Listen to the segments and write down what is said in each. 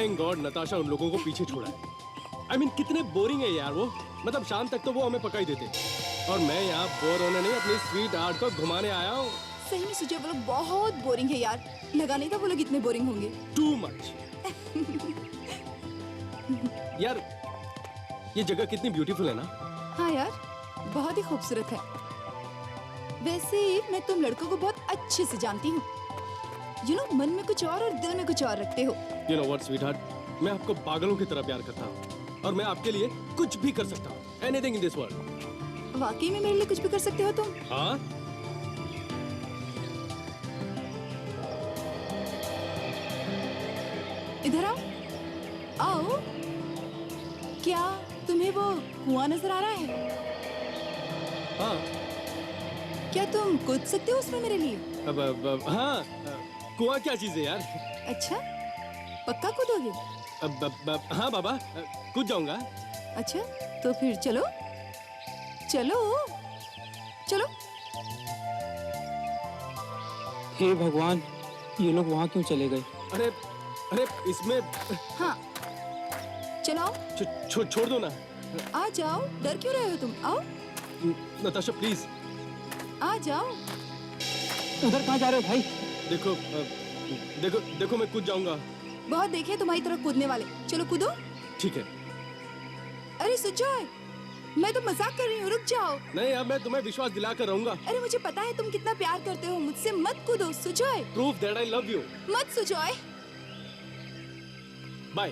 Thank God Natasha उन लोगों को पीछे छोड़ा है। I mean, कितने बोरिंग है यार वो। मतलब शाम तक तो वो हमें पका ही देते और मैं यहाँ बोर होने नहीं अपनी स्वीट आर्ट को घुमाने आया हूँ। सही में सुजय, वो लोग बहुत बोरिंग है यार। लगा नहीं था वो लोग इतने बोरिंग होंगे। Too much. यार ये जगह कितनी ब्यूटीफुल है ना। हाँ यार, बहुत ही खूबसूरत है। वैसे मैं तुम लड़कों को बहुत अच्छे से जानती हूँ। यू नो, मन में कुछ और दिल में कुछ और रखते हो। You know what, sweetheart? मैं आपको पागलों की तरह प्यार करता हूँ और मैं आपके लिए कुछ भी कर सकता हूँ। Anything in this world. वाकई में मेरे लिए कुछ भी कर सकते हो तुम? हाँ? इधर आओ। आओ। क्या तुम्हें वो कुआं नजर आ रहा है? हाँ। क्या तुम कूद सकते हो उसमें मेरे लिए? हाँ। कुआं क्या चीज है यार? अच्छा, पक्का कूदोगे? हाँ बाबा, कूद जाऊंगा। अच्छा, तो फिर चलो चलो चलो। हे भगवान, ये लोग वहाँ क्यों चले गए? अरे अरे इसमें हाँ, चलो आओ। छोड़ दो ना। आ जाओ, डर क्यों रहे हो तुम? आओ नताशा प्लीज। आ जाओ। उधर कहाँ जा रहे हो भाई? देखो देखो देखो मैं कूद जाऊंगा। बहुत देखे तुम्हारी तरफ कूदने वाले। चलो कूदो। ठीक है। अरे सुजय, मैं तो मजाक कर रही हूँ, रुक जाओ। नहीं, अब मैं तुम्हें विश्वास दिलाकर रहूंगा। अरे मुझे पता है तुम कितना प्यार करते हो मुझसे। मत कूदो Sujay. Proof that I love you. मत सुजय। बाय।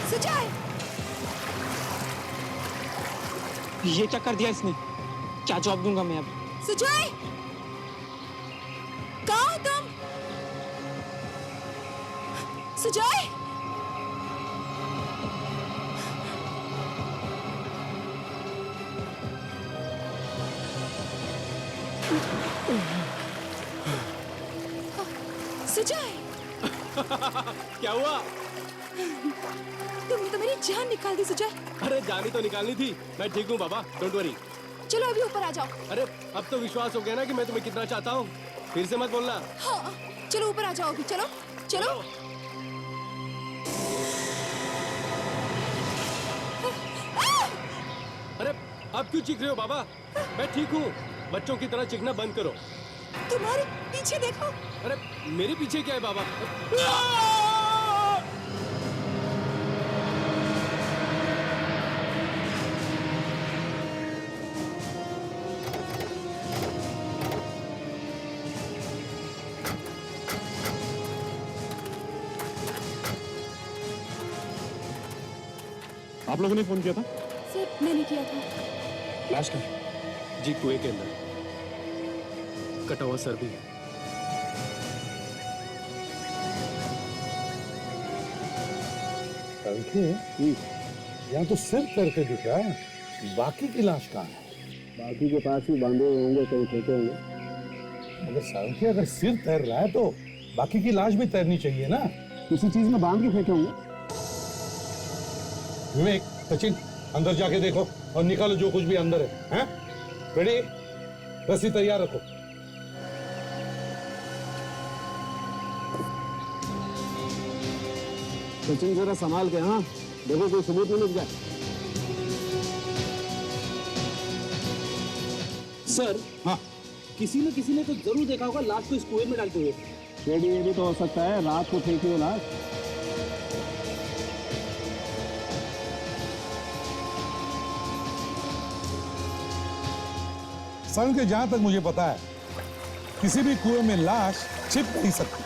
सुजय, ये क्या कर दिया इसने? क्या जवाब दूंगा मैं अब? सुजय, कहाँ हो तुम? सुजय, सुजय, क्या हुआ? तुमने तो मेरी जान निकाल दी सुजय। अरे जानी तो निकालनी थी। मैं ठीक हूँ बाबा, डोंट वरी। चलो अभी ऊपर आ जाओ। अरे अब तो विश्वास हो गया ना कि मैं तुम्हें कितना चाहता हूँ। फिर से मत बोलना। हाँ, चलो ऊपर आ जाओ अभी। चलो चलो। अरे आप क्यों चीख रहे हो बाबा? मैं ठीक हूँ। बच्चों की तरह चीखना बंद करो। तुम्हारे पीछे देखो। अरे मेरे पीछे क्या है बाबा? आप लोगों ने फोन किया था? सर मैंने किया था। लाश का? जी कुएं के अंदर कटा हुआ सर भी है। यहाँ तो सिर करके दिख रहा है, बाकी की लाश कहाँ है? बाकी के पास भी बांधे हुए होंगे, कहीं फेंके होंगे। अगर सिर तैर रहा है तो बाकी की लाश भी तैरनी चाहिए ना। किसी चीज में बांध के फेंके होंगे। विवेक, सचिन, अंदर जाके देखो और निकालो जो कुछ भी अंदर है। हैं? रेडी? रस्सी तैयार रखो। सचिन जरा संभाल के, हाँ देखो कोई सबूत नहीं मिल जाए। सर, हाँ, किसी ने तो जरूर देखा होगा लाश को इस कुएं में डालते हुए। शेडी ये भी तो हो सकता है रात को फेंकी हो लाश। सन के जहां तक मुझे पता है किसी भी कुएं में लाश छिप नहीं सकती।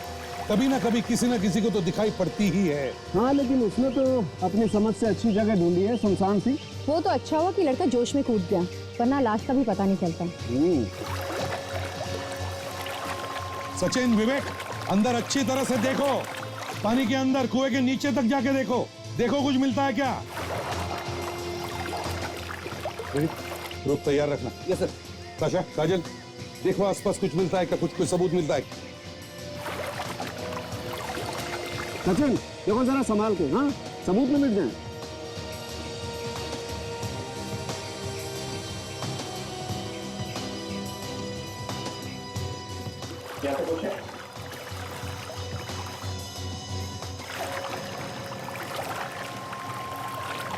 कभी ना कभी किसी न किसी को तो दिखाई पड़ती ही है। हाँ लेकिन उसने तो अपनी समझ से अच्छी जगह ढूंढी है, सुनसान सी। वो तो अच्छा हुआ कि लड़का जोश में कूद गया, वरना लाश का भी पता नहीं चलता। सचिन, विवेक, अंदर अच्छी तरह से देखो। पानी के अंदर कुएं के नीचे तक जाके देखो। देखो कुछ मिलता है क्या? ग्रुप तैयार रखना। Yes sir. ताशा, काजल, देखो आसपास कुछ मिलता है क्या? कुछ सबूत मिलता है? सचिन देखो जरा संभाल के, हाँ सबूत में मिट जाए।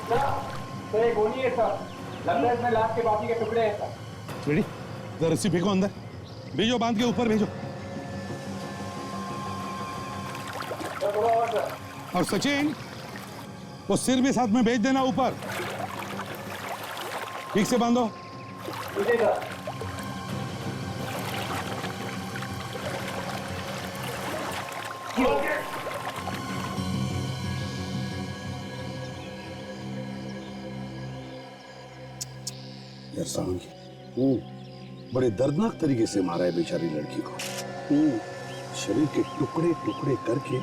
सर एक गोली है सर, लगता है इसमें लाश के बाकी के टुकड़े हैं सर। रेडी, जरा रस्सी फेंको अंदर, भेजो, बांध के ऊपर भेजो। और सचिन, वो सिर भी साथ में भेज देना ऊपर, ठीक से बांधो। यार सावंगी, बड़े दर्दनाक तरीके से मारा है बेचारी लड़की को। शरीर के टुकड़े टुकड़े करके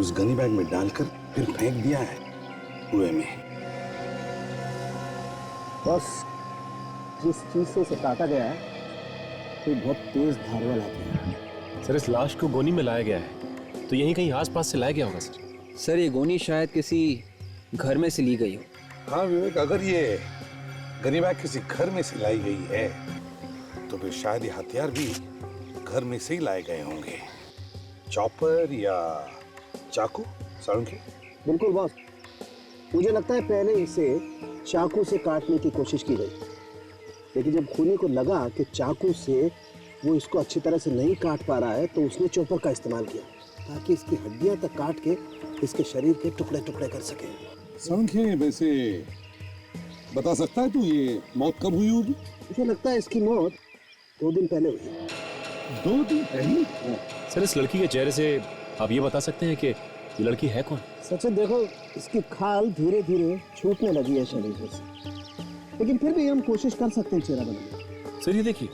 उस गनी बैग में डालकर फिर फेंक दिया है कुएं में। बस जिस चीज से उसे काटा गया है वो बहुत तेज धार वाला है। सर इस लाश को गोनी में लाया गया है, तो यहीं कहीं आसपास से लाया गया होगा सर। सर ये गोनी शायद किसी घर में से ली गई हो। हाँ विवेक, अगर ये गनी बैग किसी घर में से लाई गई है तो फिर शायद ये हथियार भी घर में से ही लाए गए होंगे। चॉपर या चाकू। सावंगी, बिल्कुल बॉस, मुझे लगता है पहले इसे चाकू से काटने की कोशिश की गई, लेकिन जब खूनी को लगा कि चाकू से वो इसको अच्छी तरह से नहीं काट पा रहा है तो उसने चॉपर का इस्तेमाल किया ताकि इसकी हड्डियां तक काट के इसके शरीर के टुकड़े टुकड़े कर सके। सावंगी, वैसे बता सकता है तू ये मौत कब हुई होगी? मुझे लगता है इसकी मौत 2 दिन पहले हुई। 2 दिन पहले? सर इस लड़की के चेहरे से आप ये बता सकते हैं कि ये लड़की है कौन? सचिन देखो, इसकी खाल धीरे धीरे छूटने लगी है शरीर से, लेकिन फिर भी हम कोशिश कर सकते हैं चेहरा बनाने। सर ये देखिए,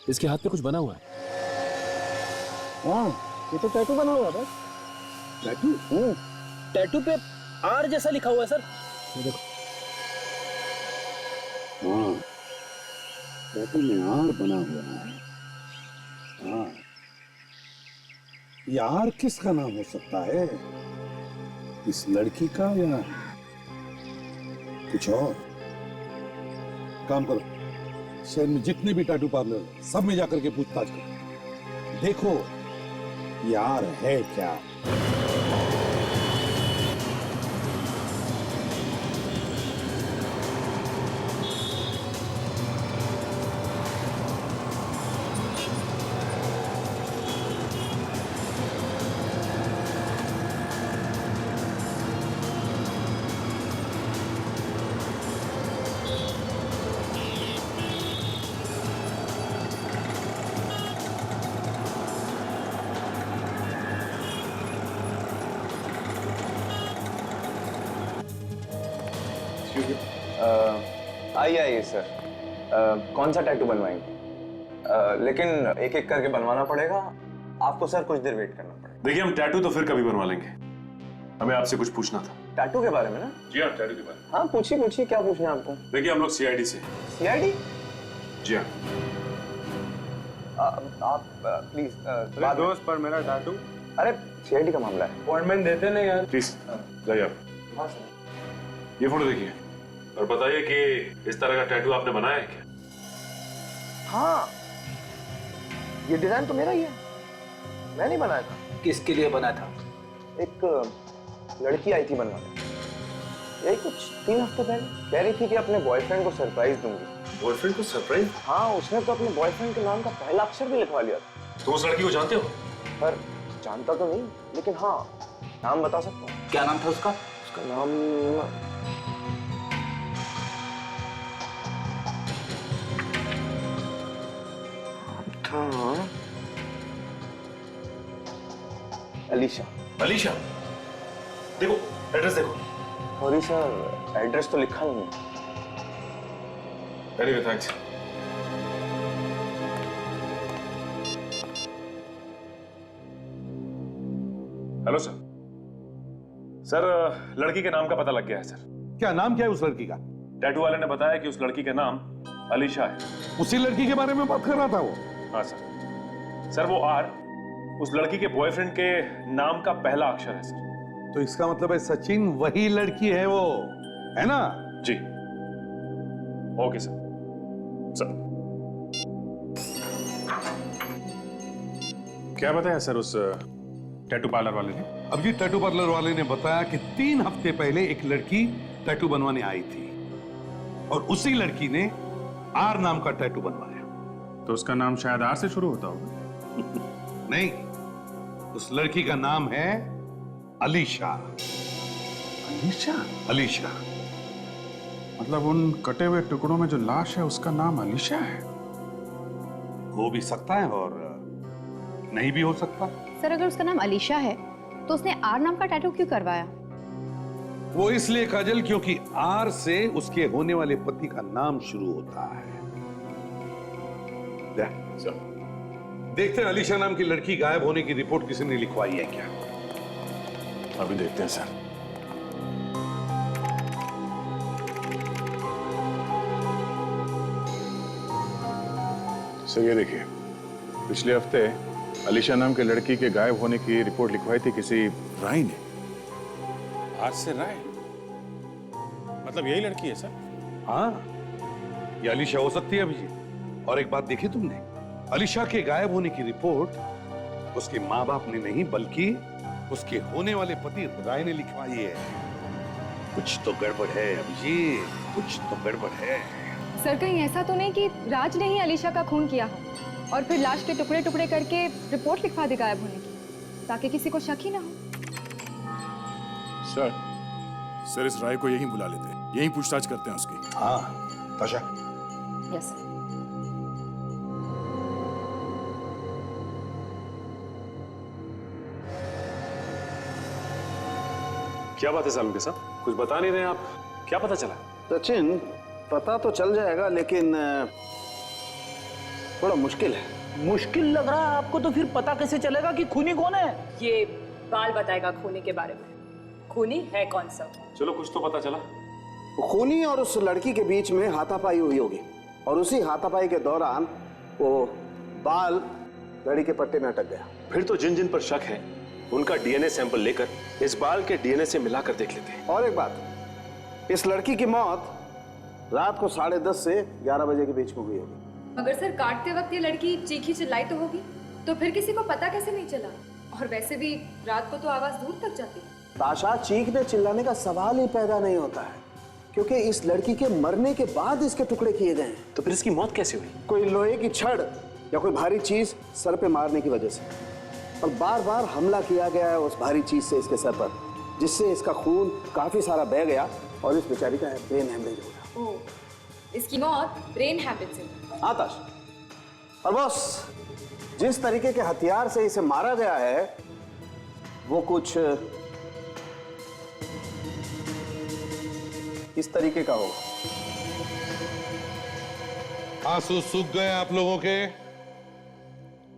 इसके हाथ पे कुछ बना हुआ है। हाँ, ये तो टैटू बना हुआ है। टैटू? टैटू पे आर जैसा लिखा हुआ है सर। ये देखो, हाँ, टैटू में आर बना हुआ है। हाँ, यार किसका नाम हो सकता है? इस लड़की का या कुछ और? काम करो, शहर में जितने भी टैटू पार्लर सब में जाकर के पूछताछ करो, देखो यार है क्या। आइए सर, कौन सा टैटू बनवाएंगे? लेकिन एक एक करके बनवाना पड़ेगा आपको सर, कुछ देर वेट करना पड़ेगा। देखिए हम टैटू तो फिर कभी बनवा लेंगे, हमें आपसे कुछ पूछना था। टैटू के बारे में ना? जी हाँ, टैटू के बारे में। हाँ पूछिए पूछिए, क्या पूछना है आपको? देखिए हम लोग सीआईडी से। सीआईडी? जी हाँ। आप प्लीज दोस्त पर मेरा टैटू। अरे सीआईडी का मामला है, अपॉइंटमेंट देते नहीं यार। प्लीज जाइए आप। हाँ सर। ये फोटो देखिए और बताइए कि इस तरह का टैटू आपने बनाया है क्या? हाँ, ये डिजाइन तो मेरा ही है, मैं नहीं बनाया था। किसके लिए बना था? एक लड़की आई थी बनवाने, यही कुछ 3 हफ्ते पहले, कह रही थी कि अपने बॉयफ्रेंड को सरप्राइज दूंगी। बॉयफ्रेंड को सरप्राइज? हाँ, उसने तो अपने बॉयफ्रेंड के नाम का पहला अक्षर भी लिखवा लिया था। तो उस लड़की को जानते हो? पर जानता तो नहीं, लेकिन हाँ नाम बता सकता हूँ। क्या नाम था उसका? उसका नाम था अलीशा। अलीशा? देखो एड्रेस देखो। सॉरी सर, एड्रेस तो लिखा नहीं है। Anyway thanks. Hello sir. Sir लड़की के नाम का पता लग गया है सर। क्या नाम क्या है उस लड़की का? टैटू वाले ने बताया कि उस लड़की का नाम अलीशा है। उसी लड़की के बारे में बात कर रहा था वो? हाँ सर। सर वो आर उस लड़की के बॉयफ्रेंड के नाम का पहला अक्षर है सर। तो इसका मतलब है सचिन वही लड़की है वो, है ना? जी। Okay sir. सर क्या बताया सर उस टैटू पार्लर वाले ने? अभिजीत टैटू पार्लर वाले ने बताया कि 3 हफ्ते पहले एक लड़की टैटू बनवाने आई थी और उसी लड़की ने आर नाम का टैटू बनवाया। तो उसका नाम शायद आर से शुरू होता होगा। नहीं, उस लड़की का नाम है अलीशा। अलीशा? अलीशा। मतलब उन कटे हुए टुकड़ों में जो लाश है उसका नाम अलीशा है? हो भी सकता है और नहीं भी हो सकता। सर अगर उसका नाम अलीशा है तो उसने आर नाम का टैटू क्यों करवाया? वो इसलिए काजल क्योंकि आर से उसके होने वाले पति का नाम शुरू होता है। देखते हैं अलीशा नाम की लड़की गायब होने की रिपोर्ट किसी ने लिखवाई है क्या? अभी देखते हैं सर। सर ये देखिए, पिछले हफ्ते अलीशा नाम के लड़की के गायब होने की रिपोर्ट लिखवाई थी किसी राय ने। आज से राय? मतलब यही लड़की है सर? हाँ, ये अलीशा हो सकती है अभिजीत। और एक बात देखी तुमने, अलीशा के गायब होने की रिपोर्ट उसके माँ बाप ने नहीं बल्कि उसके होने वाले पति राय ने लिखवाई है। कुछ तो गड़बड़ है अभिजीत, कुछ तो गड़बड़ है। सर कहीं ऐसा तो नहीं कि राज ने ही अलीशा का खून किया हो और फिर लाश के टुकड़े टुकड़े करके रिपोर्ट लिखवा दे गायब होने की, ताकि किसी को शक ही ना हो। सर इस राय को यहीं बुला लेते हैं, यहीं पूछताछ करते हैं उसकी। हाँ ताशा। यस। क्या बात है सालम के साथ? कुछ बता नहीं रहे आप, क्या पता चला? सचिन, पता तो चल जाएगा लेकिन थोड़ा मुश्किल है। मुश्किल लग रहा है आपको? तो फिर पता कैसे चलेगा कि खूनी कौन है? ये बाल बताएगा खूनी के बारे में। खूनी है कौन सा? चलो कुछ तो पता चला। खूनी और उस लड़की के बीच में हाथापाई हुई होगी और उसी हाथापाई के दौरान वो बाल लड़ी के पट्टे में अटक गया। फिर तो जिन जिन पर शक है उनका डीएनए सैंपल लेकर इस बाल के डीएनए से मिलाकर देख लेते हैं। और एक बात, इस लड़की की मौत रात को 10:30 से 11 बजे के बीच में हुई होगी। मगर सर काटते वक्त ये लड़की चीखी चिल्लाई तो होगी, तो फिर किसी को पता कैसे नहीं चला? और वैसे भी रात को तो आवाज दूर तक जाती है। ताशा, चीखने चिल्लाने का सवाल ही पैदा नहीं होता है क्योंकि इस लड़की के मरने के बाद इसके टुकड़े किए गए हैं। तो फिर इसकी मौत कैसे हुई? कोई लोहे की छड़ या कोई भारी चीज सर पे मारने की वजह से, और बार बार हमला किया गया है उस भारी चीज से इसके सर पर, जिससे इसका खून काफी सारा बह गया और इस बेचारी का ब्रेन हेमरेज हो गया। ओह, इसकी मौत ब्रेन हैमरेज से। हाँ ताश, और बॉस जिस तरीके के हथियार से इसे मारा गया है वो कुछ इस तरीके का होगा। आंसू सूख गए आप लोगों के,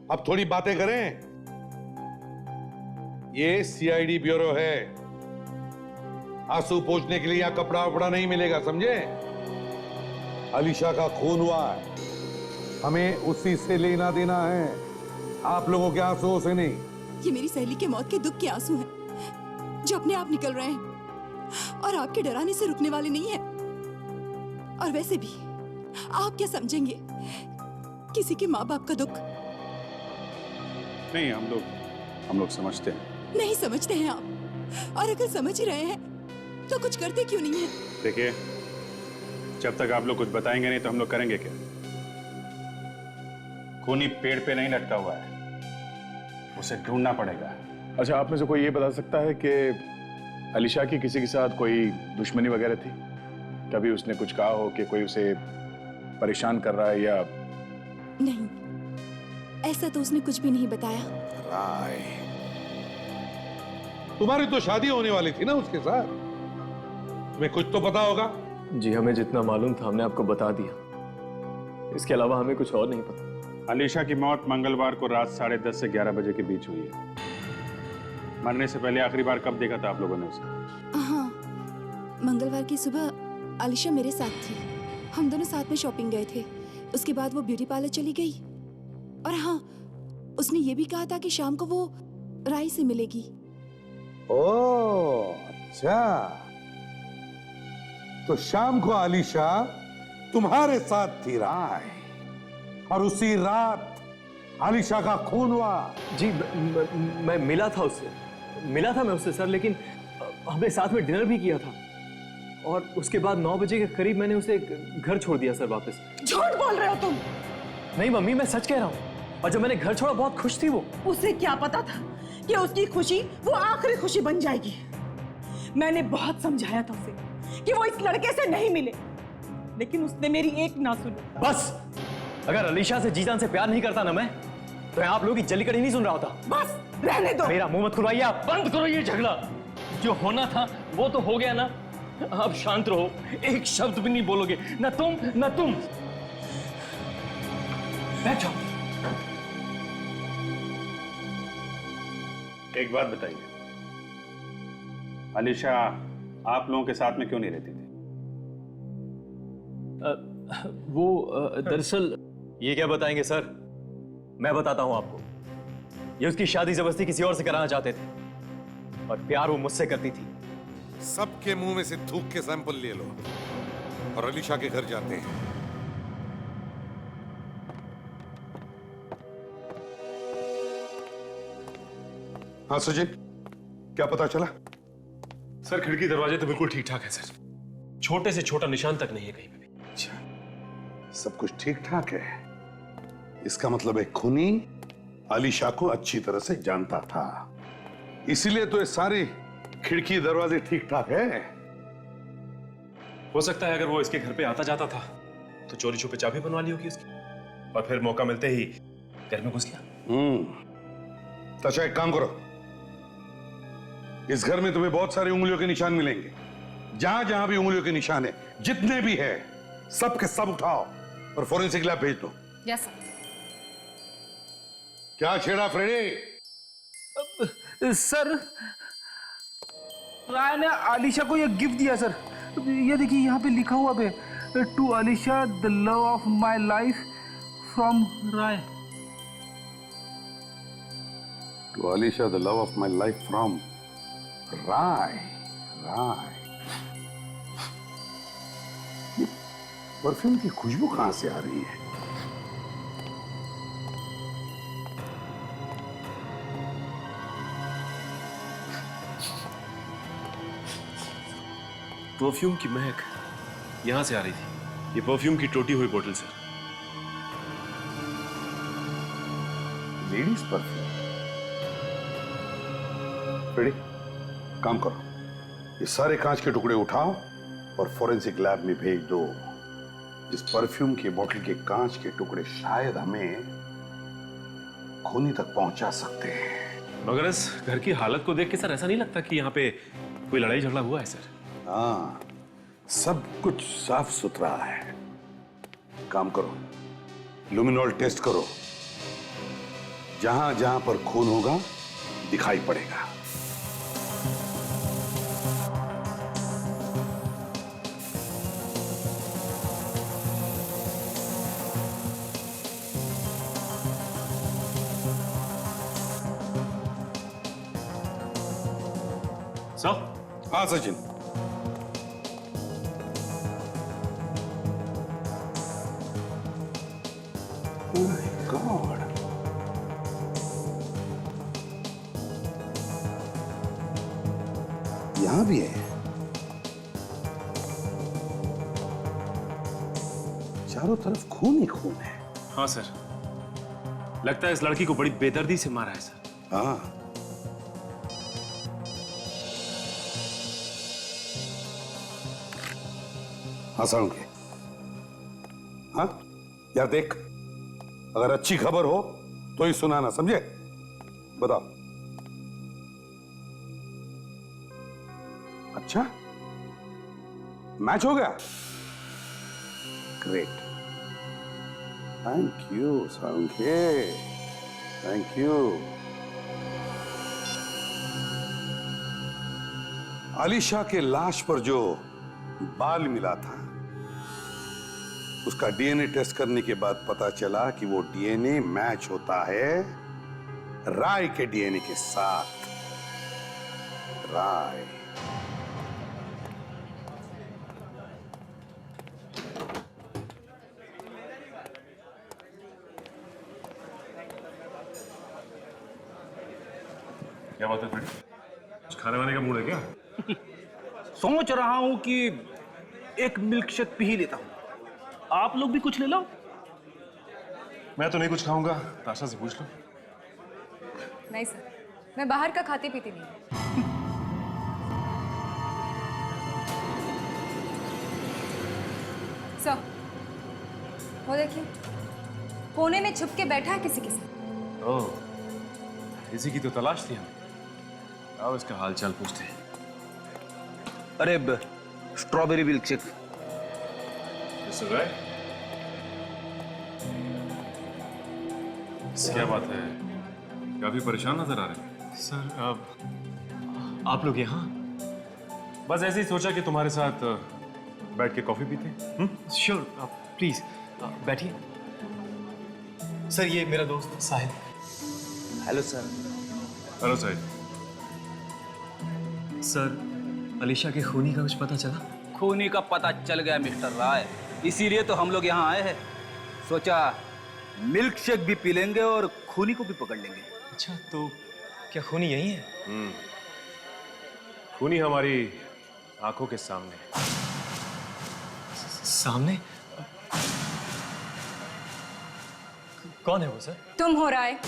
अब थोड़ी बातें करें। ये सीआईडी ब्यूरो है, आंसू पोंछने के लिए यहां कपड़ा वपड़ा नहीं मिलेगा, समझे? अलीशा का खून हुआ है, हमें उसी से लेना देना है, आप लोगों के आंसुओं से नहीं। ये मेरी सहेली के मौत के दुख के आंसू हैं जो अपने आप निकल रहे हैं और आपके डराने से रुकने वाले नहीं हैं। और वैसे भी आप क्या समझेंगे किसी के माँ बाप का दुख? नहीं, हम लोग समझते हैं। नहीं समझते हैं आप, और अगर समझ ही रहे हैं तो कुछ करते क्यों नहीं है? देखिए, जब तक आप लोग कुछ बताएंगे नहीं तो हम लोग करेंगे क्या? खूनी पेड़ पे नहीं लटका हुआ है, उसे ढूंढना पड़ेगा। अच्छा, आप में से कोई ये बता सकता है कि अलीशा की किसी के साथ कोई दुश्मनी वगैरह थी? कभी उसने कुछ कहा हो कि कोई उसे परेशान कर रहा है या? नहीं, ऐसा तो उसने कुछ भी नहीं बताया। राय, तुम्हारी तो शादी होने वाली थी ना उसके साथ, तुम्हें कुछ तो पता होगा। जी, हमें जितना मालूम था हमने आपको बता दिया, इसके अलावा हमें कुछ और नहीं पता। अलीशा की मौत मंगलवार को रात 10:30 से 11 बजे के बीच हुई है। मरने से पहले आखिरी बार कब देखा था आप लोगों ने उसे? हाँ, मंगलवार की सुबह अलीशा मेरे साथ थी, हम दोनों साथ में शॉपिंग गए थे। उसके बाद वो ब्यूटी पार्लर चली गई, और हाँ, उसने ये भी कहा था कि शाम को वो राय से मिलेगी। ओह अच्छा, तो शाम को अलीशा तुम्हारे साथ थी राय, और उसी रात अलीशा का खून हुआ। जी, मैं मिला था उससे। मिला था मैं उससे सर, लेकिन हमने साथ में डिनर भी किया था और उसके बाद 9 बजे के करीब मैंने उसे घर छोड़ दिया सर वापस। झूठ बोल रहे हो तुम? नहीं मम्मी, मैं सच कह रहा हूँ। और जब मैंने घर छोड़ा बहुत खुश थी वो। उसे क्या पता था कि उसकी खुशी वो आखिरी खुशी बन जाएगी। मैंने बहुत समझाया था उसे कि वो इस लड़के से नहीं मिले, लेकिन उसने मेरी एक ना सुनी। बस, अगर अलीशा से जीजान से प्यार नहीं करता ना मैं, तो आप लोग की जलीकड़ी नहीं सुन रहा होता। बस रहने दो। मेरा मुंह मत खुलवाइए आप। बंद करो ये झगड़ा। जो होना था वो तो हो गया ना, अब शांत रहो, एक शब्द भी नहीं बोलोगे, ना तुम ना तुम। बैठ जाओ। एक बात बताइए, अलीशा आप लोगों के साथ में क्यों नहीं रहती थी? वो दरअसल। ये क्या बताएंगे सर, मैं बताता हूं आपको। ये उसकी शादी जबरदस्ती किसी और से कराना चाहते थे और प्यार वो मुझसे करती थी। सबके मुंह में से थूक के सैंपल ले लो और अलीशा के घर जाते हैं। हाँ सचिन, क्या पता चला? सर खिड़की दरवाजे तो बिल्कुल ठीक ठाक है सर, छोटे से छोटा निशान तक नहीं है कहीं पे भी। अच्छा, सब कुछ ठीक ठाक है। इसका मतलब है खूनी अलीशा को अच्छी तरह से जानता था, इसीलिए तो ये सारी खिड़की दरवाजे ठीक ठाक है। हो सकता है अगर वो इसके घर पे आता जाता था तो चोरी छुपे चाबी बनवा ली होगी उसकी, और फिर मौका मिलते ही घर में घुस गया। तो अच्छा एक काम करो, इस घर में तुम्हें बहुत सारी उंगलियों के निशान मिलेंगे। जहां जहां भी उंगलियों के निशान है, जितने भी है, सब के सब उठाओ और फोरेंसिक लैब भेज दो। Yes sir. क्या छेड़ा फ्रेडी? सर, राय ने अलीशा को ये गिफ्ट दिया सर। ये देखिए यहाँ पे लिखा हुआ है, to Alisha the love of my life from Rai. To Alisha the love of my life from Rai. Rai, ये परफ्यूम की खुशबू कहां से आ रही है? परफ्यूम की महक यहां से आ रही थी। ये परफ्यूम की टूटी हुई बोतल सर। Ladies perfume. रेडी, काम करो, ये सारे कांच के टुकड़े उठाओ और फोरेंसिक लैब में भेज दो। इस परफ्यूम की बोतल के कांच के टुकड़े शायद हमें खूनी तक पहुंचा सकते हैं। मगर इस घर की हालत को देख के सर ऐसा नहीं लगता कि यहाँ पे कोई लड़ाई झगड़ा हुआ है सर। हाँ, सब कुछ साफ सुथरा है। काम करो, लुमिनॉल टेस्ट करो, जहां जहां पर खून होगा दिखाई पड़ेगा। सर? हाँ सचिन। Oh my God. यहां भी है। चारों तरफ खून ही खून है। हाँ सर, लगता है इस लड़की को बड़ी बेदर्दी से मारा है सर। हाँ, हंसाऊंगे। हाँ यार, देख, अगर अच्छी खबर हो तो ही सुनाना, समझे? बताओ। अच्छा, मैच हो गया? ग्रेट, थैंक यू साउंगे, थैंक यू। अलीशा के लाश पर जो बाल मिला था, उसका डीएनए टेस्ट करने के बाद पता चला कि वो डीएनए मैच होता है राय के डीएनए के साथ। राय, क्या बात है फ्रेंड? खाने वाने का मूड है क्या? सोच रहा हूं कि एक मिल्क शेक पी ही लेता हूं। आप लोग भी कुछ ले लो। मैं तो नहीं कुछ खाऊंगा, ताशा से पूछ लो। नहीं सर, मैं बाहर का खाती पीती नहीं। सर, वो देखिए, कोने में छुप के बैठा है किसी के साथ। ओह, इसी की तो तलाश थी हमें। आओ इसका हालचाल पूछते हैं। अरे स्ट्रॉबेरी मिल्क शेक। क्या बात है, काफी परेशान नजर आ रहे हैं। सर, आप लोग यहाँ? बस ऐसे ही सोचा कि तुम्हारे साथ बैठ के कॉफी पीते हैं। श्योर, आप प्लीज बैठिए। सर, ये मेरा दोस्त Sahil. Hello sir. Hello Sahil. Sir, Alisha के खूनी का कुछ पता चला? खूनी का पता चल गया मिस्टर राय, इसीलिए तो हम लोग यहाँ आए हैं। सोचा मिल्क शेक भी पी लेंगे और खूनी को भी पकड़ लेंगे। अच्छा, तो क्या खूनी यही है? खूनी हमारी आंखों के सामने। सामने? कौन है वो सर? तुम हो राय,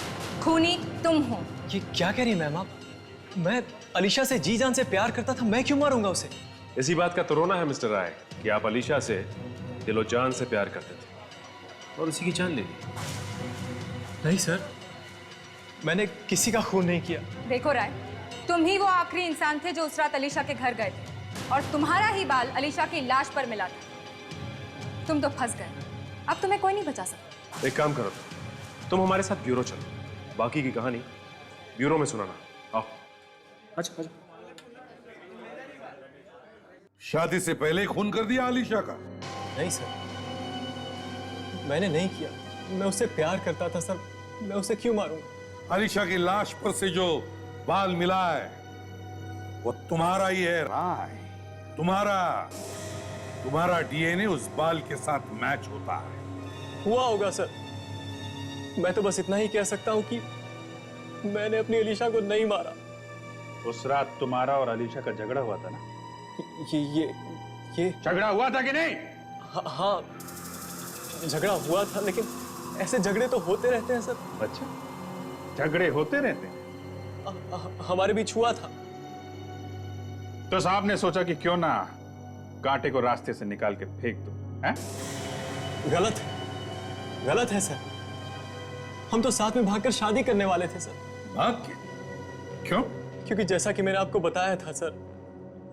खूनी तुम हो। ये क्या कह रही हैं मैम आप? मैं अलीशा से जी जान से प्यार करता था, मैं क्यों मारूंगा उसे? इसी बात का तो रोना है मिस्टर राय कि आप अलीशा से दिलो जान से प्यार करते थे और उसी की जान ले ली। नहीं सर, मैंने किसी का खून नहीं किया। देखो राय, तुम ही वो आखिरी इंसान थे जो उस रात अलीशा के घर गए थे और तुम्हारा ही बाल अलीशा की लाश पर मिला था। तुम तो फंस गए, अब तुम्हें कोई नहीं बचा सकता। एक काम करो, तुम हमारे साथ ब्यूरो चलो, बाकी की कहानी ब्यूरो में सुनाना। आओ। अच्छा। शादी से पहले ही खून कर दिया अलीशा का? नहीं सर, मैंने नहीं किया। मैं उससे प्यार करता था सर, मैं उसे क्यों मारूंगा? अलीशा की लाश पर से जो बाल मिला है वो तुम्हारा ही है राय, तुम्हारा डीएनए उस बाल के साथ मैच होता है। हुआ होगा सर, मैं तो बस इतना ही कह सकता हूं कि मैंने अपनी अलीशा को नहीं मारा। उस रात तुम्हारा और अलीशा का झगड़ा हुआ था ना? ये झगड़ा हुआ था कि नहीं? हाँ, झगड़ा हुआ था, लेकिन ऐसे झगड़े तो होते रहते हैं सर। अच्छा, झगड़े होते रहते हैं? हमारे बीच हुआ था। तो साहब ने सोचा कि क्यों ना कांटे को रास्ते से निकाल के फेंक दो, हैं? गलत है सर। हम तो साथ में भागकर शादी करने वाले थे सर। भाग के? क्यों? क्योंकि जैसा कि मैंने आपको बताया था सर,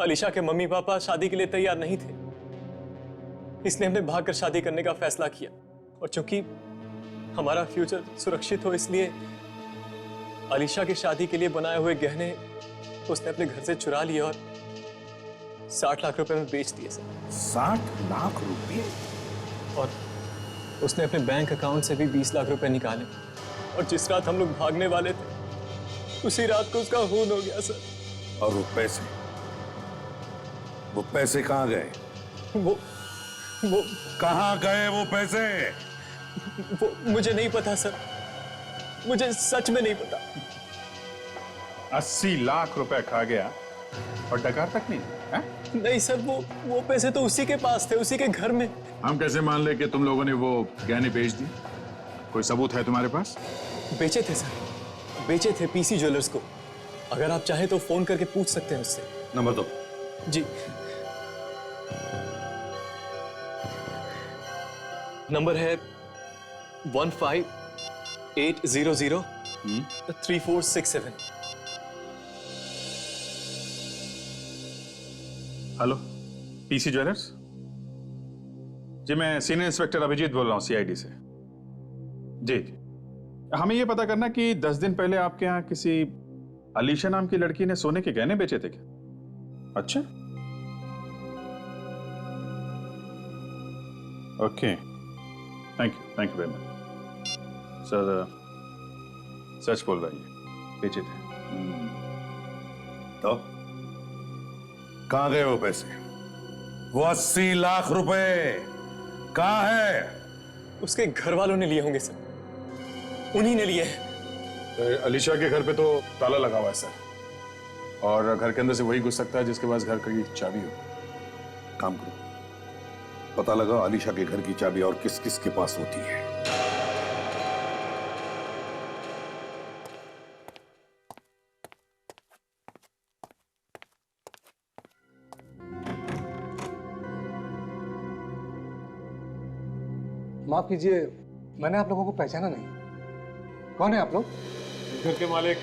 अलीशा के मम्मी पापा शादी के लिए तैयार नहीं थे, इसलिए हमने भागकर शादी करने का फैसला किया। और चूंकि हमारा फ्यूचर सुरक्षित हो, इसलिए अलीशा की शादी के लिए बनाए हुए गहने उसने अपने घर से चुरा लिए और 60 लाख रुपए में बेच दिए सर। 60 लाख रुपए? और उसने अपने बैंक अकाउंट से भी 20 लाख रुपए निकाले। और जिस रात हम लोग भागने वाले थे, उसी रात को उसका खून हो गया सर। और वो पैसे कहाँ गए? वो कहाँ गए वो पैसे? वो मुझे नहीं पता सर, मुझे सच में नहीं पता। 80 लाख रुपए खा गया और डकार तक नहीं है? नहीं सर, वो पैसे तो उसी के पास थे, उसी के घर में। हम कैसे मान ले कि तुम लोगों ने वो गहने बेच दिए? कोई सबूत है तुम्हारे पास? बेचे थे सर, बेचे थे पीसी ज्वेलर्स को। अगर आप चाहे तो फोन करके पूछ सकते हैं उससे। नंबर दो। जी, नंबर है 15-800-3467। Hello, PC jewellers? जी, मैं सीनियर इंस्पेक्टर अभिजीत बोल रहा हूँ, सीआईडी से। जी, हमें यह पता करना कि 10 दिन पहले आपके यहाँ किसी अलीशा नाम की लड़की ने सोने के गहने बेचे थे क्या? अच्छा, okay, thank you very much. Sir, सच बोल रही है, बेचे थे। तो कहाँ गए वो पैसे? वो 80 लाख रुपए कहाँ है? उसके घर वालों ने लिए होंगे सर, उन्हीं ने लिए हैं। अलीशा के घर पे तो ताला लगा हुआ है सर। और घर के अंदर से वही घुस सकता है जिसके पास घर की चाबी हो। काम करो, पता लगा आलिशा के घर की चाबी और किस किस के पास होती है। माफ कीजिए, मैंने आप लोगों को पहचाना नहीं। कौन है आप लोग? घर के मालिक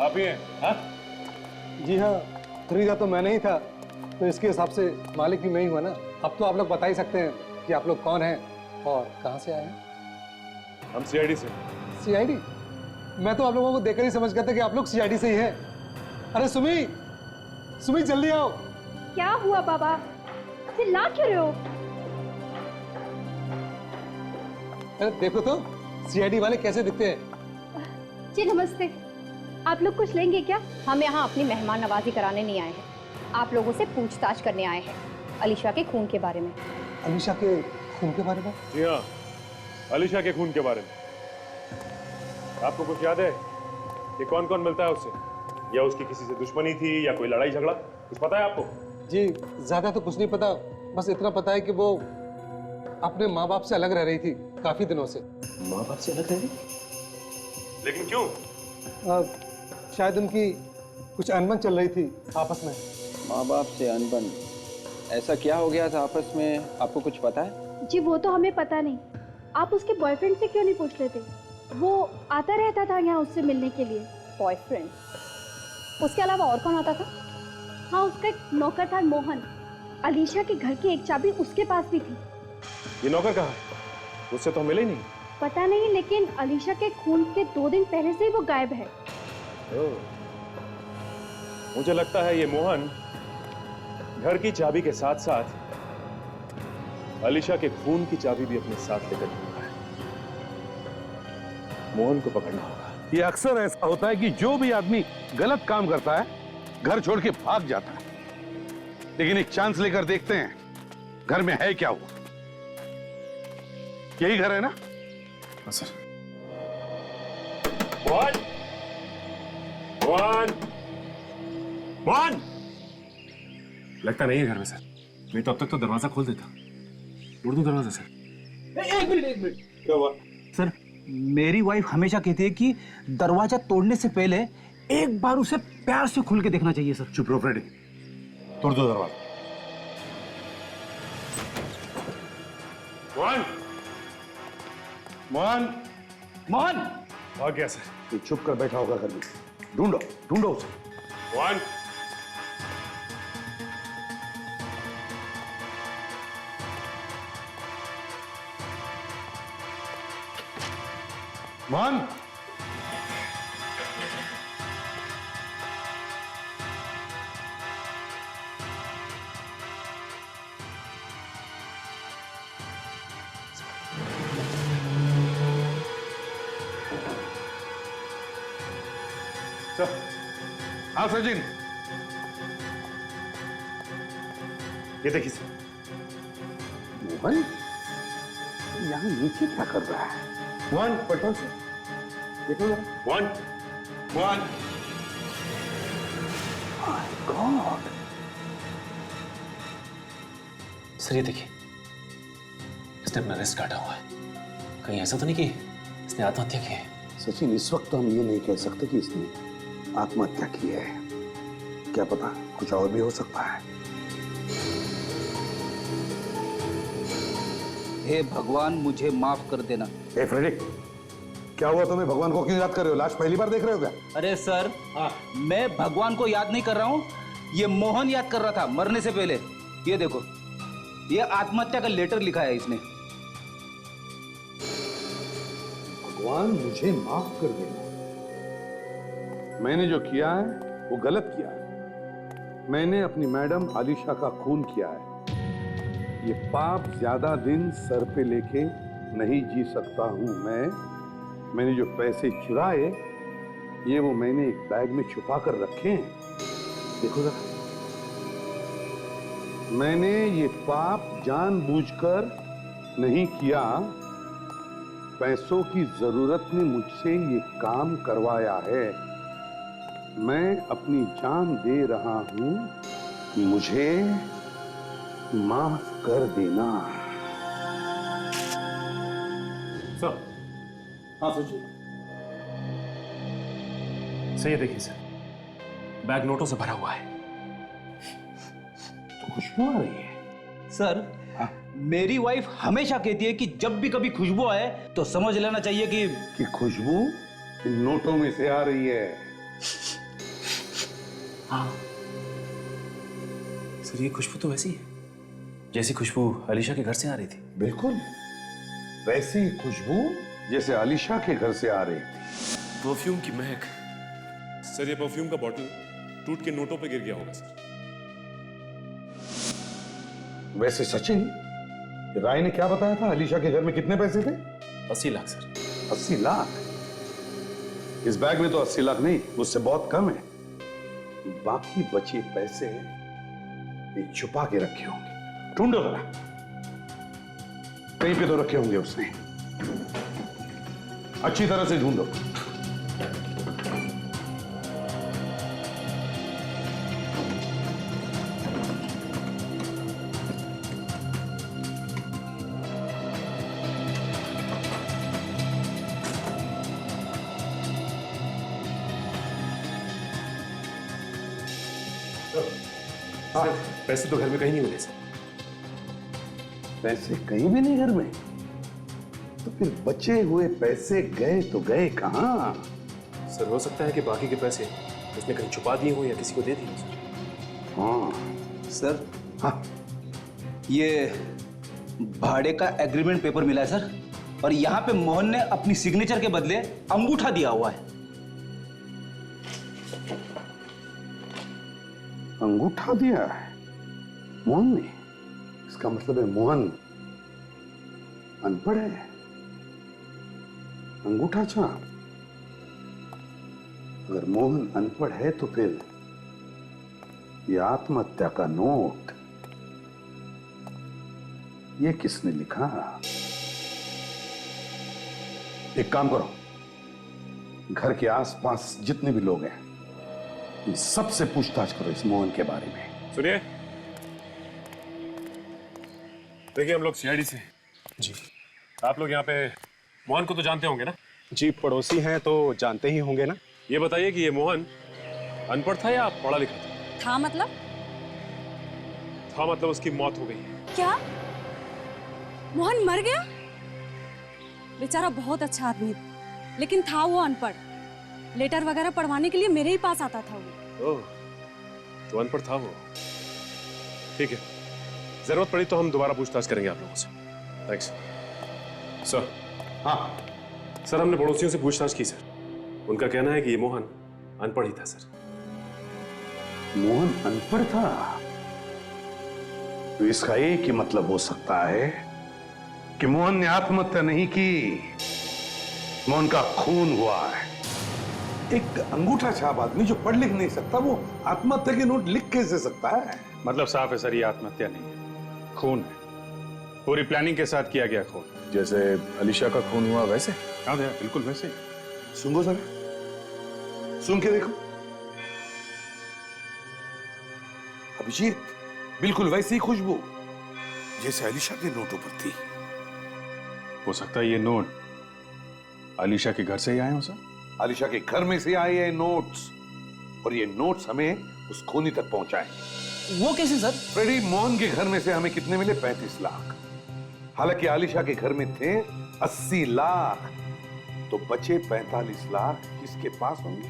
आप ही हैं? हाँ? जी हाँ, खरीदा तो मैंने ही था, तो इसके हिसाब से मालिक भी मैं ही हुआ ना। अब तो आप लोग बता ही सकते हैं कि आप लोग कौन हैं और कहाँ से आए हैं। हम सीआईडी से। सीआईडी? मैं तो आप लोगों को देखकर ही समझ गया था कि आप लोग सीआईडी से ही हैं। अरे सुमी, सुमी जल्दी आओ। क्या हुआ बाबा, चिल्ला क्यों रहे हो? अरे देखो तो सीआईडी वाले कैसे दिखते हैं। जी नमस्ते, आप लोग कुछ लेंगे क्या? हम यहाँ अपनी मेहमान नवाजी कराने नहीं आए हैं, आप लोगों से पूछताछ करने आए हैं अलीशा के खून के बारे में। अलीशा के खून के बारे में? जी हाँ, अलीशा के खून के बारे में। आपको कुछ याद है कि कौन कौन मिलता है उससे, या उसकी किसी से दुश्मनी थी या कोई लड़ाई झगड़ा, कुछ पता है आपको? जी ज्यादा तो कुछ नहीं पता, बस इतना पता है कि वो अपने माँ बाप से अलग रह रही थी काफी दिनों से। माँ बाप से अलग रह रही? लेकिन क्यों? शायद उनकी कुछ अनबन चल रही थी आपस में। माँ बाप से अनबन? ऐसा क्या हो गया था आपस में, आपको कुछ पता है? जी वो तो हमें पता नहीं, आप उसके बॉयफ्रेंड से क्यों नहीं पूछ लेते? वो आता रहता था यहाँ उससे मिलने के लिए। बॉयफ्रेंड? उसके अलावा और कौन आता था? हाँ, उसका एक नौकर था मोहन, अलीशा के घर की एक चाबी उसके पास भी थी। ये नौकर कहाँ है? उससे तो मिले ही नहीं। पता नहीं, लेकिन अलीशा के खून के 2 दिन पहले से ही वो गायब है। मुझे लगता है ये मोहन घर की चाबी के साथ साथ अलीशा के खून की चाबी भी अपने साथ लेकर घूम रहा है। मोहन को पकड़ना होगा। ये अक्सर ऐसा होता है कि जो भी आदमी गलत काम करता है घर छोड़ के भाग जाता है, लेकिन एक चांस लेकर देखते हैं घर में है क्या हुआ। यही घर है ना? हाँ सर। मोहन, मोहन, मोहन! लगता नहीं है घर में सर, नहीं तो अब तक तो दरवाजा खोल देता। तोड़ दूं दरवाजा सर? एक मिनट। क्या हुआ? सर, मेरी वाइफ हमेशा कहती है कि दरवाजा तोड़ने से पहले एक बार उसे प्यार से खोल के देखना चाहिए सर। चुप रहो फ्रेडी, तोड़ दो दरवाजा। मोहन, मोहन, मोहन! भाग गया सर। ये चुप कर बैठा होगा घर में, ढूंढो ढूंढो उसे। मोहन! मोहन! हाँ सचिन, ये देखिए सर। मोहन यहाँ नीचे क्या कर रहा है? मोहन पटो सर, देखो जरा। Mohan, Mohan! My God! Sir ये देखिए, इसने अपना रिस्क काटा हुआ है। कहीं ऐसा तो नहीं कि इसने आत्महत्या की है? सचिन, इस वक्त तो हम ये नहीं कह सकते कि इसने आत्महत्या की है। क्या पता कुछ और भी हो सकता है। हे भगवान, मुझे माफ कर देना। ए फ्रेडी, क्या हुआ तुम्हें? भगवान को क्यों याद कर रहे हो? लाश पहली बार देख रहे हो क्या? अरे सर, मैं भगवान को याद नहीं कर रहा हूँ, ये मोहन याद कर रहा था मरने से पहले। ये देखो, ये आत्महत्या का लेटर लिखा है इसने। भगवान मुझे माफ कर देना। मैंने जो किया है वो गलत किया है। मैंने अपनी मैडम आलिशा का खून किया है। ये पाप ज्यादा दिन सर पे लेके नहीं जी सकता हूं मैंने जो पैसे चुराए ये वो मैंने एक बैग में छुपा कर रखे हैं। देखो जरा, मैंने ये पाप जानबूझकर नहीं किया। पैसों की जरूरत ने मुझसे ये काम करवाया है। मैं अपनी जान दे रहा हूं, मुझे माफ कर देना। सर। हाँ सोचिए। सही है, देखिए सर, बैग नोटों से भरा हुआ है। तो खुशबू आ रही है। सर, मेरी वाइफ हमेशा कहती है कि जब भी कभी खुशबू आए तो समझ लेना चाहिए कि खुशबू इन नोटों में से आ रही है। हाँ सर, ये खुशबू तो वैसी है जैसी खुशबू अलीशा के घर से आ रही थी। बिल्कुल वैसी खुशबू जैसे अलीशा के घर से आ रही थी। परफ्यूम की महक। सर, ये परफ्यूम का बॉटल टूट के नोटों पे गिर गया होगा सर। वैसे सचिन, राय ने क्या बताया था, अलीशा के घर में कितने पैसे थे? 80 लाख सर। 80 लाख? इस बैग में तो 80 लाख नहीं, उससे बहुत कम है। बाकी बचे पैसे ये छुपा के रखे होंगे। ढूंढो जरा, कहीं पे तो रखे होंगे उसने। अच्छी तरह से ढूंढो। हाँ, पैसे तो घर में कहीं नहीं मिले सर। पैसे कहीं भी नहीं घर में? तो फिर बचे हुए पैसे गए तो गए कहां? सर, हो सकता है कि बाकी के पैसे उसने कहीं छुपा दिए हो या किसी को दे दिए हो सर। हाँ सर। हाँ, ये भाड़े का एग्रीमेंट पेपर मिला है सर, और यहाँ पे मोहन ने अपनी सिग्नेचर के बदले अंगूठा दिया हुआ है। अंगूठा दिया है मोहन ने? इसका मतलब है मोहन अनपढ़ है। अंगूठा छाप? अगर मोहन अनपढ़ है तो फिर यह आत्महत्या का नोट ये किसने लिखा? एक काम करो, घर के आसपास जितने भी लोग हैं इन सबसे पूछताछ करो इस मोहन के बारे में। सुनिए, देखिए हम लोग सीआईडी से। जी। आप लोग यहाँ पे मोहन को तो जानते होंगे ना? जी, पड़ोसी हैं तो जानते ही होंगे ना। ये बताइए कि ये मोहन अनपढ़ था या पढ़ा लिखा था? था मतलब? था मतलब उसकी मौत हो गई। क्या? मोहन मर गया? बेचारा बहुत अच्छा आदमी था, लेकिन था वो अनपढ़। लेटर वगैरह पढ़वाने के लिए मेरे ही पास आता था वो। ओह, तो अनपढ़ था वो। ठीक है, जरूरत पड़ी तो हम दोबारा पूछताछ करेंगे आप लोगों से। Thanks sir. हाँ सर, हमने पड़ोसियों से पूछताछ की सर। उनका कहना है कि ये मोहन अनपढ़ ही था सर। मोहन अनपढ़ था? तो इसका एक ही मतलब हो सकता है कि मोहन ने आत्महत्या नहीं की, मोहन का खून हुआ है। एक अंगूठा छाप आदमी जो पढ़ लिख नहीं सकता वो आत्महत्या के नोट लिख कैसे सकता है? मतलब साफ है सर, ये आत्महत्या नहीं है, खून है। पूरी प्लानिंग के साथ किया गया खून। जैसे अलीशा का खून हुआ वैसे? हाँ बिल्कुल वैसे ही। सुनो जरा, सुन के देखो। अभिजीत, बिल्कुल वैसी ही खुशबू जैसे अलीशा के नोटों पर थी। हो सकता है ये नोट अलीशा के घर से ही आए हो सर? अलीशा के घर में से आए हैं नोट्स, और ये नोट्स हमें उस खूनी तक पहुंचाए। वो कैसे सर? फ्रेडी, मोहन के घर में से हमें कितने मिले? 35 लाख। हालांकि आलिशा के घर में थे 80 लाख, तो बचे 45 लाख किसके पास होंगे?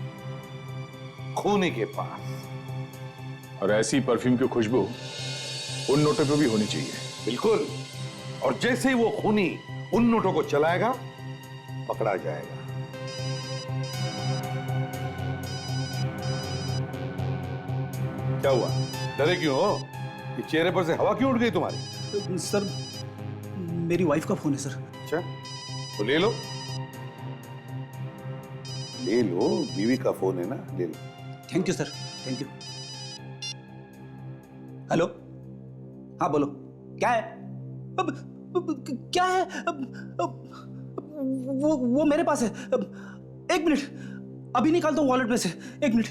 खूनी के पास। और ऐसी परफ्यूम की खुशबू उन नोटों पे भी होनी चाहिए। बिल्कुल, और जैसे ही वो खूनी उन नोटों को चलाएगा पकड़ा जाएगा। क्या हुआ, डरे क्यों हो? ये चेहरे पर से हवा क्यों उड़ गई तुम्हारी? सर, मेरी वाइफ का फोन है सर। अच्छा, तो ले लो, ले लो, बीवी का फोन है ना, ले लो। Thank you sir, thank you. Hello, हाँ बोलो, क्या है? क्या है? वो मेरे पास है। एक मिनट, अभी निकालता हूँ वॉलेट में से। एक मिनट।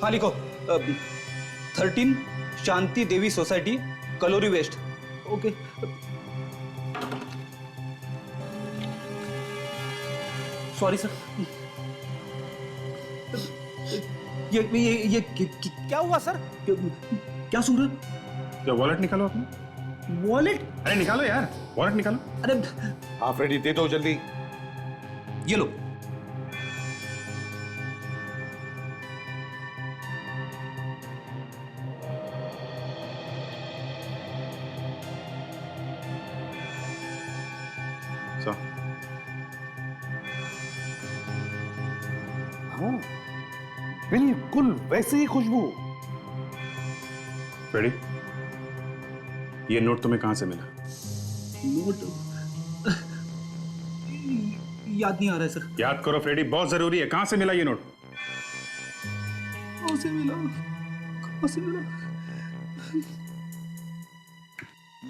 हाँ लिखो 13 Shanti Devi society Kalori west. Okay sorry sir. ये क्या हुआ सर? क्या सुन रहे? क्या वॉलेट निकालो अपनी। वॉलेट? अरे निकालो यार, वॉलेट निकालो। अरे हाँ फ्रेडी दे दो जल्दी। ये लो। हाँ बिल्कुल वैसे ही खुशबू। फ्रेडी, ये नोट तुम्हें कहां से मिला? नोट याद नहीं आ रहा है सर। याद करो फ्रेडी, बहुत जरूरी है। कहां से मिला ये नोट? कहां से मिला? कहां से मिला?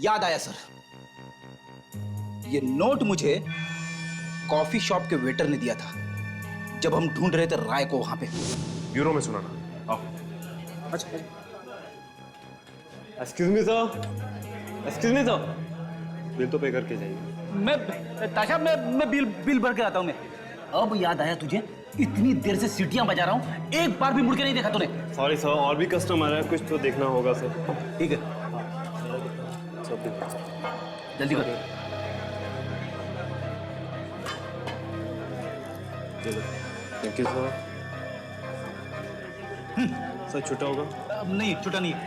याद आया सर। ये नोट मुझे कॉफी शॉप के वेटर ने दिया था जब हम ढूंढ रहे थे राय को वहां पे। ब्यूरो में सुना ना। आओ। अच्छा excuse me sir, excuse me sir, bill तो पे करके जाइए। मैं ताशा मैं बिल भर के आता हूं मैं। अब याद आया तुझे? इतनी देर से सीटियां बजा रहा हूं, एक बार भी मुड़ के नहीं देखा तूने। सॉरी सर, और भी कस्टमर है, कुछ तो देखना होगा सर। ठीक है जल्दी कर। Thank you sir. सर छुट्टा होगा? नहीं छुट्टा नहीं है।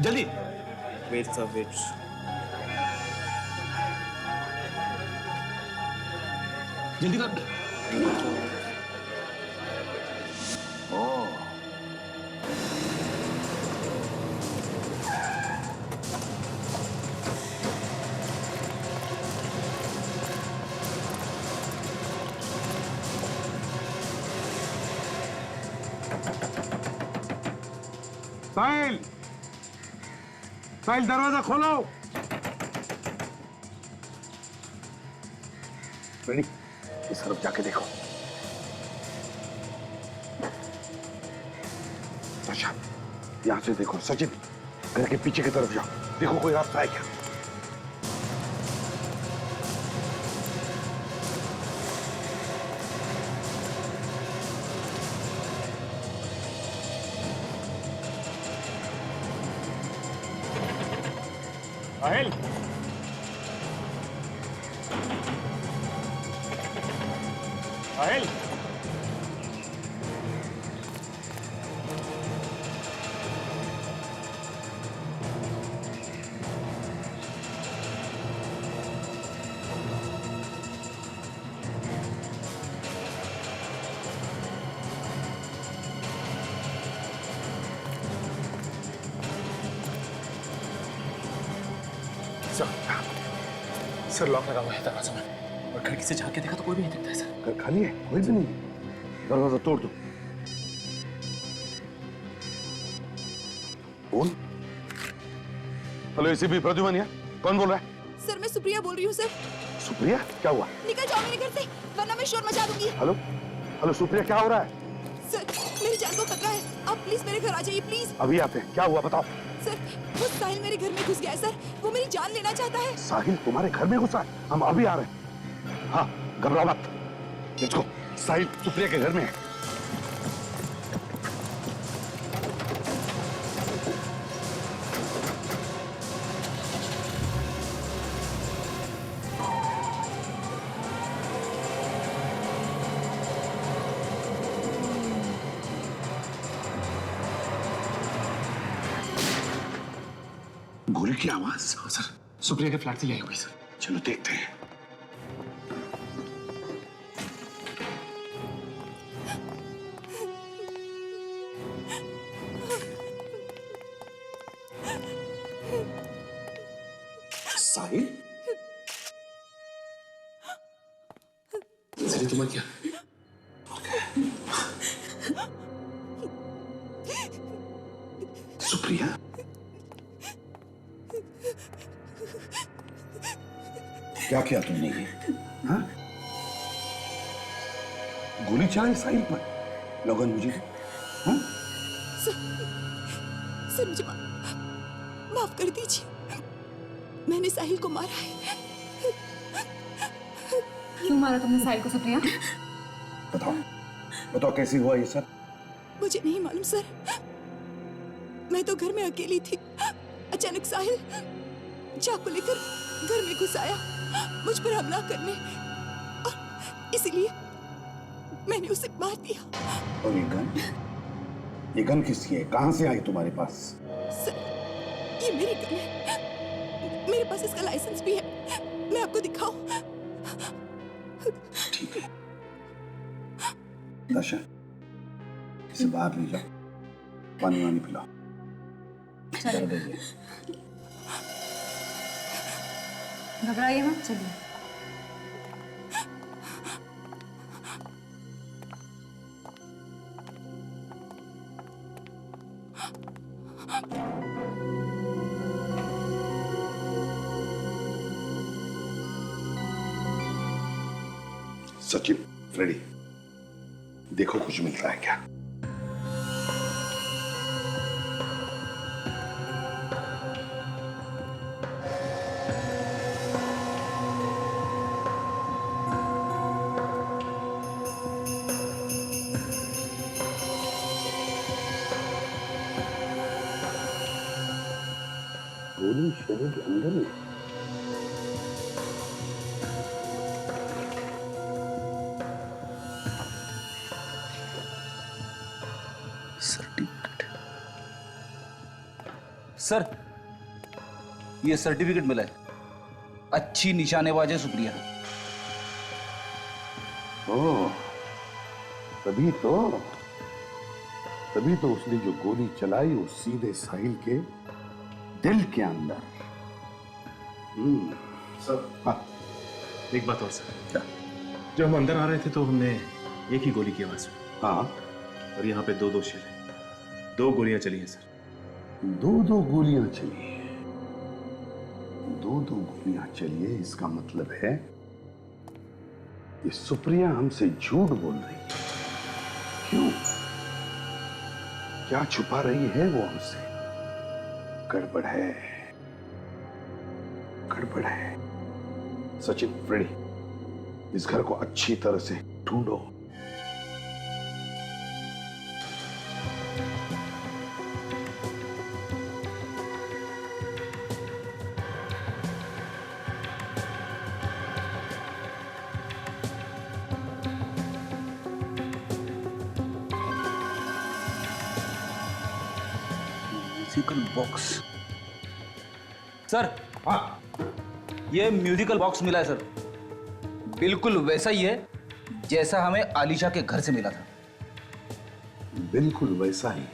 जल्दी वेट सर वेट। जल्दी कर। साहिल, साहिल दरवाजा खोलो। रेडी, इस तरफ जाके देखो। अच्छा यहां से देखो। सचिन घर के पीछे की तरफ जाओ, देखो कोई रास्ता है क्या। साहिल, साहिल, सर लॉक लगा हुआ है दरवाजा में, और खिड़की से झांक के देखा तो कोई भी नहीं दिखता है सर। घर खाली है? कोई भी नहीं। दरवाजा तोड़ दो। कौन? हेलो एसीपी प्रद्युमन या? कौन बोल रहा है? सर मैं सुप्रिया बोल रही हूँ सर। सुप्रिया क्या हुआ? निकल जाओ मेरे घर से वरना मैं शोर मचा दूंगी। हेलो हेलो सुप्रिया क्या हो रहा है? सर मेरी जान को खतरा है, आप प्लीज मेरे घर आ जाइए प्लीज। अभी आते हैं। क्या हुआ बताओ। सर वो साहिल मेरे घर में घुस गया है सर, वो मेरी जान लेना चाहता है। साहिल तुम्हारे घर में घुसा है? हम अभी आ रहे हैं। हाँ घबराओ मत। Let's go. साहिल सुप्रिया के घर में है। गोली की आवाज? सर सुप्रिया के फ्लैट से यही हुई सर। चलो देखते हैं। साहिल सर तुम्हें क्या? सुप्रिया क्या किया तुमने ये? हाँ? गोली चलाई साहिल पर? लगन मुझे हाँ? सर मुझे माफ कर दीजिए, मैंने साहिल को मारा है। क्यों मारा तुमने साहिल को सुप्रिया? बताओ बताओ कैसे हुआ ये सब? मुझे नहीं मालूम सर, मैं तो घर में अकेली थी। अचानक साहिल चाकू लेकर घर में घुस आया मुझ पर हमला करने, और इसीलिए मैंने उसे मार दिया। और ये गन किसकी है? कहां से आई तुम्हारे पास? सर ये मेरी गन है, मेरे पास इसका लाइसेंस भी है, मैं आपको दिखाऊं? ठीक है दाशा, इसे बाहर ले जाओ, पानी वानी पिलाओ। घबराइए मत, चलिए। सचिन, फ्रेडी, देखो कुछ मिल रहा है क्या? गोली शरीर के अंदर ही। सर ये सर्टिफिकेट मिला है, अच्छी निशानेबाज है सुप्रिया। ओह, तभी तो उसने जो गोली चलाई वो सीधे साहिल के दिल के अंदर। सर हाँ, एक बात और सर। क्या? जब हम अंदर आ रहे थे तो हमने एक ही गोली की आवाज सुनी। हाँ, और यहाँ पे दो दोषी हैं, 2 गोलियां चली हैं सर। दो गोलियां चली है। दो गोलियां चली है, इसका मतलब है ये सुप्रिया हमसे झूठ बोल रही है। क्यों? क्या छुपा रही है वो हमसे? गड़बड़ है, गड़बड़ है। सचिन, फ्रेडी, इस घर को अच्छी तरह से ढूंढो। Musical box. सर हाँ, ये म्यूजिकल बॉक्स मिला है सर, बिल्कुल वैसा ही है जैसा हमें आलिशा के घर से मिला था। बिल्कुल वैसा ही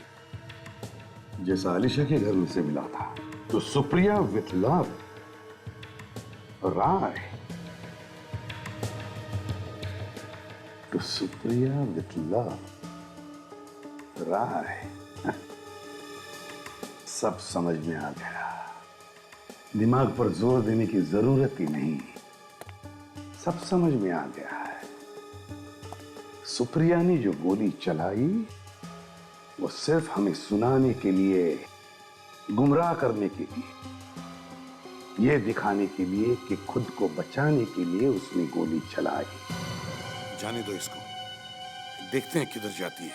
जैसा आलिशा के घर में से मिला था। तो सुप्रिया विथ लव, राय। तो सुप्रिया विथ लव, राय। सब समझ में आ गया, दिमाग पर जोर देने की जरूरत ही नहीं, सब समझ में आ गया है। सुप्रिया ने जो गोली चलाई वो सिर्फ हमें सुनाने के लिए, गुमराह करने के लिए, यह दिखाने के लिए कि खुद को बचाने के लिए उसने गोली चलाई। जाने दो इसको, देखते हैं किधर जाती है।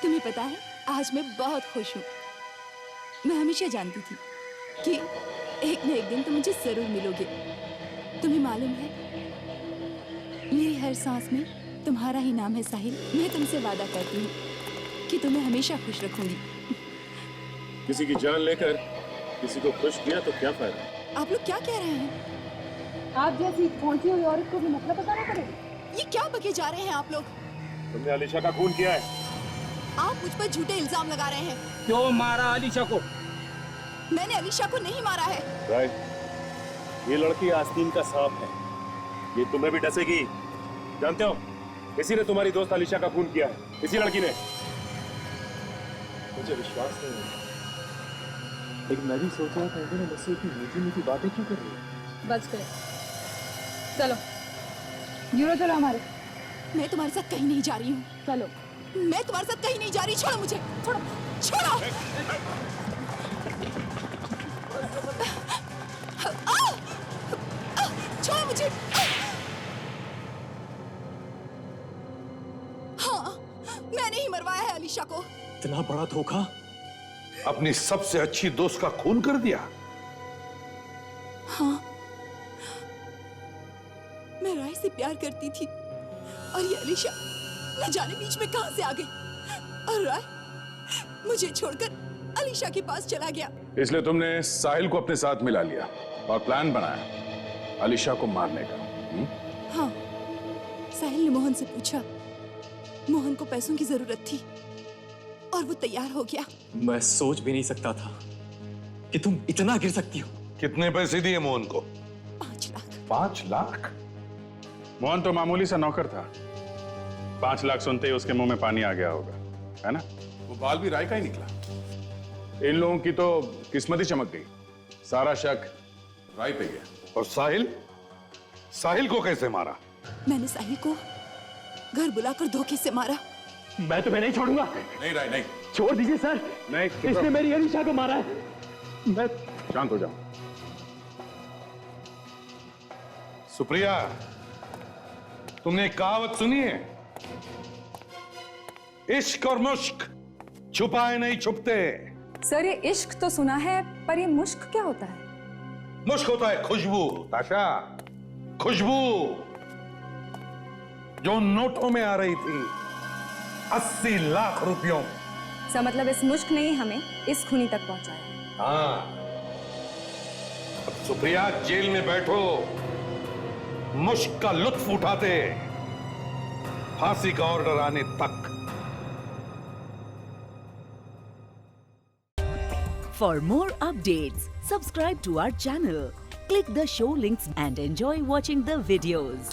तुम्हें पता है, आज मैं बहुत खुश हूँ। मैं हमेशा जानती थी कि एक न एक दिन तुम मुझे जरूर मिलोगे। तुम्हें मालूम है, मेरी हर सांस में तुम्हारा ही नाम है साहिल। मैं तुमसे वादा करती हूँ कि तुम्हें हमेशा खुश रखूंगी। किसी की जान लेकर किसी को खुश किया तो क्या फायदा? आप लोग क्या कह रहे हैं? आप जैसी पहुंची हुई औरत को भी मतलब बताना पड़ेगा? ये क्या बके जा रहे हैं आप लोग? तुमने आलिशा का खून किया है। आप मुझ पर झूठे इल्जाम लगा रहे हैं। क्यों मारा आलिशा को? मैंने अलीशा को नहीं मारा है। राइट, ये लड़की आस्तीन का सांप है, ये तुम्हें भी डसेगी। जानते हो, इसी ने तुम्हारी दोस्त आलिशा का खून किया है, इसी लड़की ने। मुझे विश्वास नहीं है, लेकिन मैं भी सोच रहा था मुझसे इतनी मीठी मीठी बातें क्यों कर रही है। बच गए, चलो यूरो चलो हमारे। मैं तुम्हारे साथ कहीं नहीं जा रही हूँ। चलो। मैं तुम्हारे साथ कहीं नहीं जा रही, छोड़ो मुझे, छोड़ो, छोड़ो। छोड़ो मुझे। हाँ, मैंने ही मरवाया है अलीशा को। इतना बड़ा धोखा, अपनी सबसे अच्छी दोस्त का खून कर दिया। हाँ, मैं राय से प्यार करती थी और ये अलीशा न जाने बीच में कहां से आ गई, और राय मुझे छोड़कर अलीशा के पास चला गया। इसलिए तुमने साहिल को अपने साथ मिला लिया और प्लान बनाया अलीशा को मारने का। हाँ, साहिल ने मोहन से पूछा, मोहन को पैसों की जरूरत थी और वो तैयार हो गया। मैं सोच भी नहीं सकता था कि तुम इतना गिर सकती हो। कितने पैसे दिए मोहन को? 5 लाख। 5 लाख? मोहन तो मामूली सा नौकर था। 5 लाख सुनते ही उसके मुंह में पानी आ गया होगा, है ना? वो बाल भी राय का ही निकला। इन लोगों की तो किस्मत ही चमक गई। सारा शक राय पे गया। और साहिल? साहिल को कैसे मारा? मैंने साहिल को घर बुलाकर धोखे से मारा। मैं तुम्हें नहीं छोड़ूंगा। नहीं राय, नहीं। छोड़ दीजिए सर। नहीं, इसने मेरी अलीशा को मारा है। मैं शांत हो जाओ। सुप्रिया, तुमने एक कहावत सुनी है? इश्क और मुश्क छुपाए नहीं छुपते। सर, ये इश्क तो सुना है, पर ये मुश्क क्या होता है? मुश्क होता है खुशबू, ताशा, खुशबू जो नोटों में आ रही थी 80 लाख रुपयों। सर, मतलब इस मुश्क ने ही हमें इस खूनी तक पहुंचाया। हाँ, अब सुप्रिया जेल में बैठो, मुश्क का लुत्फ उठाते फांसी का ऑर्डर आने तक। For more updates, subscribe to our channel, click the show links and enjoy watching the videos.